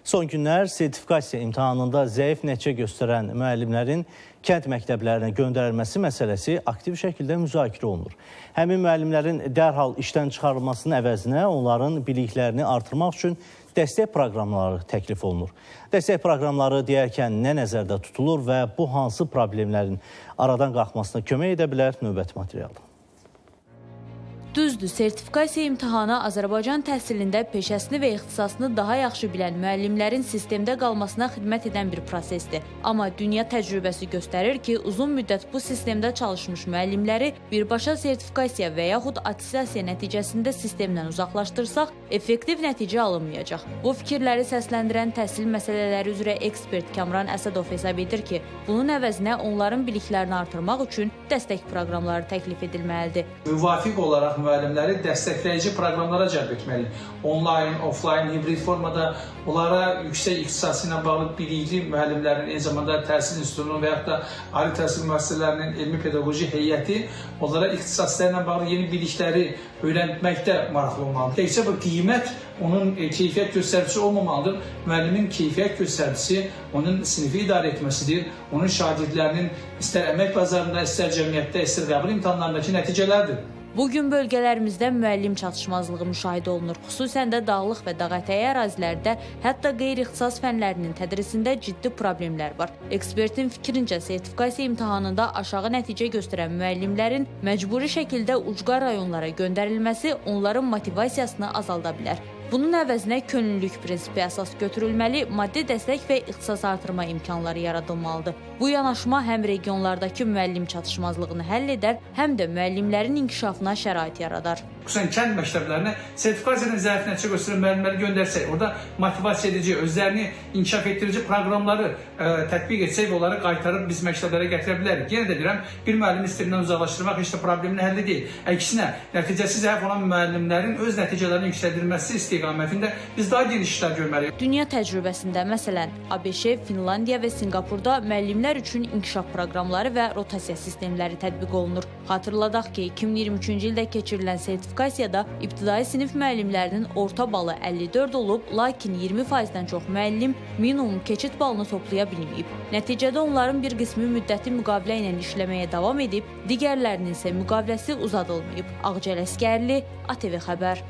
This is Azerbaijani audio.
Son günlər sertifikasiya imtahanında zəif nəticə göstərən müəllimlərin kənd məktəblərinə göndərilməsi məsələsi aktiv şəkildə müzakirə olunur. Həmin müəllimlərin dərhal işdən çıxarılmasının əvəzinə onların biliklərini artırmaq üçün dəstək proqramları təklif olunur. Dəstək proqramları deyərkən nə nəzərdə tutulur və bu hansı problemlərin aradan qalxmasına kömək edə bilər? Növbəti materialda. Düzdür, sertifikasiya imtahanı Azərbaycan təhsilində peşəsini və ixtisasını daha yaxşı bilən müəllimlərin sistemdə qalmasına xidmət edən bir prosesdir. Amma dünya təcrübəsi göstərir ki, uzun müddət bu sistemdə çalışmış müəllimləri birbaşa sertifikasiya və yaxud attestasiya nəticəsində sistemdən uzaqlaşdırsaq, effektiv nəticə alınmayacaq. Bu fikirləri səsləndirən təhsil məsələləri üzrə ekspert Kamran Əsədov hesab edir ki, bunun əvəzinə onların biliklərini artırmaq üçün dəstək proqramları təklif edilməlidir. Müvafiq olaraq müəllimləri dəstəkləyici proqramlara cəlb etməliyik. Onlayn, offlayn, hibrid formada onlara yüksək ixtisası ilə bağlı bilikli müəllimlərin, eyni zamanda təhsil institutunun və yaxud da ali təhsil müəssisələrinin elmi pedaqoji heyəti onlara ixtisaslarla bağlı yeni bilikləri öyrənməkdə maraqlı olmalıdır. Təkcə bu qiymət onun keyfiyyət göstəricisi olmamalıdır. Müəllimin keyfiyyət göstəricisi onun sinifi idarə etməsidir. Onun şagirdlərinin istər əmək bazarında, istər cəmiyyətdə, istər qəbul imtahanlarındakı nəticələrdir. Bugün bölgələrimizdə müəllim çatışmazlığı müşahidə olunur. Xüsusən də dağlıq və dağətəyi ərazilərdə, hətta qeyri-ixtisas fənlərinin tədrisində ciddi problemlər var. Ekspertin fikrincə, sertifikasiya imtahanında aşağı nəticə göstərən müəllimlərin məcburi şəkildə ucqar rayonlara göndərilməsi onların motivasiyasını azalda bilər. Bunun əvəzinə könüllülük prinsipi əsas götürülməli, maddi dəstək və ixtisas artırma imkanları yaradılmalıdır. Bu yanaşma həm regionlardakı müəllim çatışmazlığını həll edər, həm də müəllimlərin inkişafına şərait yaradar. Xüsusən kənd məktəblərinə sertifikasiyadan zəif nəticə göstərən müəllimləri göndərsək, orada motivasiya edici, özlərini inkişaf etdirici proqramları tətbiq etsək, onları qaytarıb biz məktəblərə gətirə bilərik. Yenə də deyirəm, bir müəllimi sistemdən uzaqlaşdırmaq heç də problemin həlli deyil. Əksinə, nəticəsi zəif olan müəllimlərin öz nəticələrini yüksəldilməsi istiqamətində biz daha geniş işlər görməliyik. Dünya təcrübəsində, məsələn, ABŞ, Finlandiya və Sinqapurda müəllimlər üçün inkişaf proqramları və rotasiya sistemləri tətbiq olunur. Xatırladaq ki, 2023-cü ildə keçirilən sertifikasiyada ibtidai sinif müəllimlərinin orta balı 54 olub, lakin 20%-dən çox müəllim minimum keçid balını toplaya bilməyib. Nəticədə onların bir qismi müddəti müqavilə ilə işləməyə davam edib, digərlərinin isə müqaviləsi uzadılmayıb. Ağcəl Əskərli, ATV Xəbər.